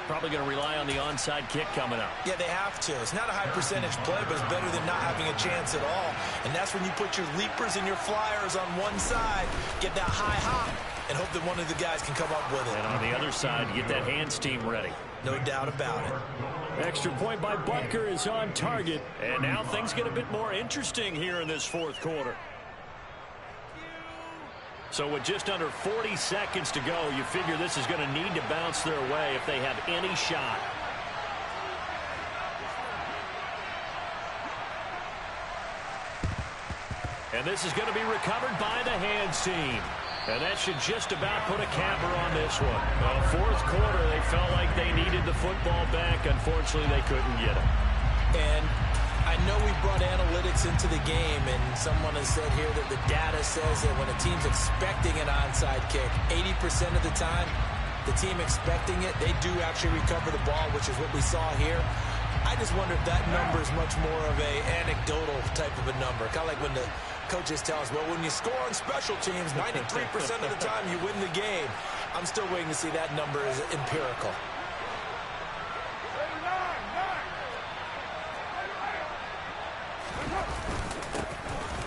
probably going to rely on the onside kick coming up. Yeah, they have to. It's not a high percentage play, but it's better than not having a chance at all. And that's when you put your leapers and your flyers on one side, get that high hop, and hope that one of the guys can come up with it. And on the other side, get that hands team ready. No doubt about it. Extra point by Butker is on target. And now things get a bit more interesting here in this fourth quarter. So with just under 40 seconds to go, you figure this is going to need to bounce their way if they have any shot. And this is going to be recovered by the hands team. And that should just about put a capper on this one. Fourth quarter, they felt like they needed the football back. Unfortunately, they couldn't get it. And I know we brought analytics into the game, and someone has said here that the data says that when a team's expecting an onside kick, 80% of the time, the team expecting it, they do actually recover the ball, which is what we saw here. I just wonder if that number is much more of a anecdotal type of a number. Kind of like when the coaches tell us, well, when you score on special teams, 93% of the time you win the game. I'm still waiting to see that number is empirical.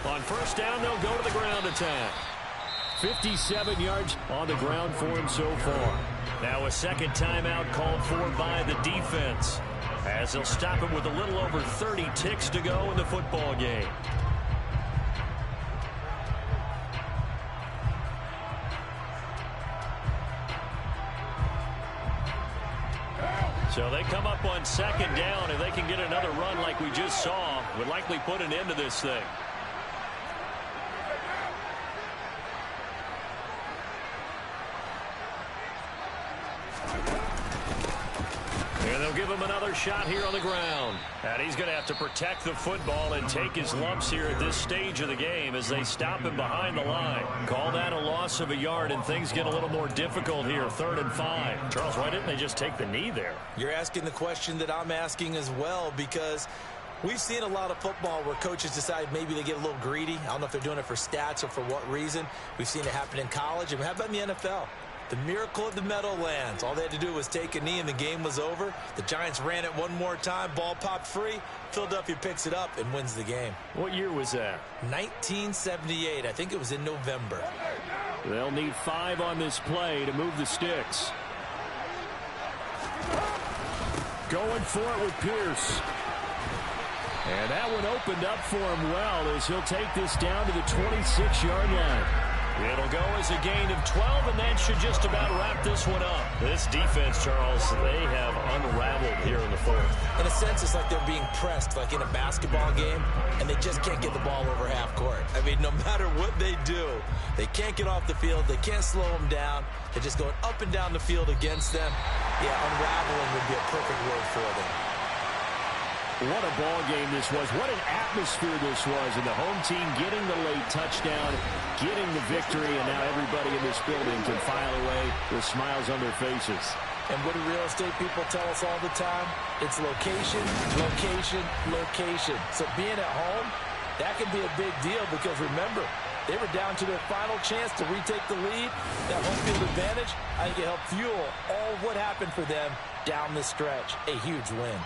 On first down, they'll go to the ground attack. 57 yards on the ground for him so far. Now a second timeout called for by the defense, as they'll stop him with a little over 30 ticks to go in the football game. So they come up on second down, and they can get another run like we just saw. Would likely put an end to this thing. And they'll give him another shot here on the ground. And he's going to have to protect the football and take his lumps here at this stage of the game as they stop him behind the line. Call that a loss of a yard, and things get a little more difficult here, 3rd and 5. Charles, why didn't they just take the knee there? You're asking the question that I'm asking as well, because we've seen a lot of football where coaches decide maybe they get a little greedy. I don't know if they're doing it for stats or for what reason. We've seen it happen in college. And how about in the NFL? The miracle of the Meadowlands. All they had to do was take a knee and the game was over. The Giants ran it one more time. Ball popped free. Philadelphia picks it up and wins the game. What year was that? 1978. I think it was in November. They'll need 5 on this play to move the sticks. Going for it with Pierce. And that one opened up for him well as he'll take this down to the 26-yard line. It'll go as a gain of 12, and that should just about wrap this one up. This defense, Charles, they have unraveled here in the fourth. In a sense, it's like they're being pressed, like in a basketball game, and they just can't get the ball over half court. I mean, no matter what they do, they can't get off the field. They can't slow them down. They're just going up and down the field against them. Yeah, unraveling would be a perfect word for them. What a ball game this was. What an atmosphere this was. And the home team getting the late touchdown, getting the victory, and now everybody in this building can file away with smiles on their faces. And what do real estate people tell us all the time? It's location, location, location. So being at home, that can be a big deal because remember, they were down to their final chance to retake the lead. That home field advantage, I think it helped fuel all of what happened for them down the stretch. A huge win.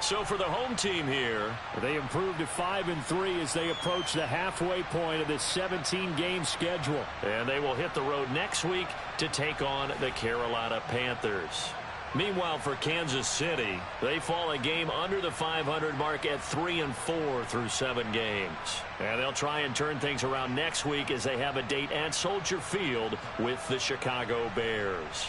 So for the home team here, they improved to 5-3 as they approach the halfway point of this 17-game schedule. And they will hit the road next week to take on the Carolina Panthers. Meanwhile, for Kansas City, they fall a game under the 500 mark at 3-4 through 7 games. And they'll try and turn things around next week as they have a date at Soldier Field with the Chicago Bears.